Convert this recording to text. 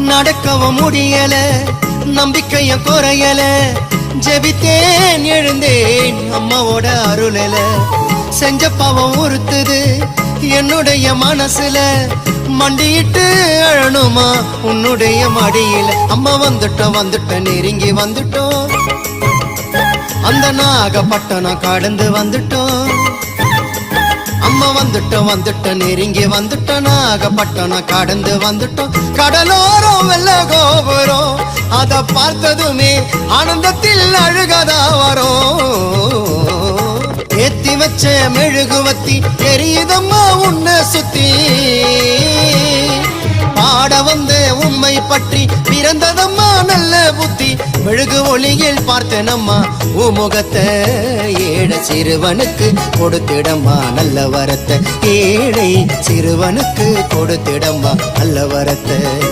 நடக்கவும் முடியல, நம்பிக்கைய குறையல. ஜெபித்தேன் எழுந்தேன் அம்மாவோட அருளல. செஞ்ச பாவம் உறுத்துது என்னுடைய மனசுல. மண்டியிட்டு அழணுமா உன்னுடைய மடியில. அம்மா வந்துட்டோம் நெருங்கி வந்துட்டோம். அந்த நாகப்பட்டினம் கடந்து வந்துட்டோம். அம்மா வந்துட்டோம் நெருங்கி வந்துட்டோம். நாகப்பட்டினம் கடந்து வந்துட்டோம். கடலோரம் வெள்ள கோபுரம் அத பார்த்ததுமே ஆனந்தத்தில் அழுகதா வரும். ஏத்தி வச்ச மெழுகுவத்தி எரியுதம்மா உன்னை சுத்தி. பாட வந்த உம்மை பற்றி பிறந்ததம்மா நல்ல புத்தி. மெழுகு ஒளியில் பார்த்தனம்மா உமுகத்தை. ஏழை சிறுவனுக்கு கொடுத்திடம்மா நல்ல வரத்தை. ஏழை சிறுவனுக்கு கொடுத்திடம்மா நல்ல வரத்தை.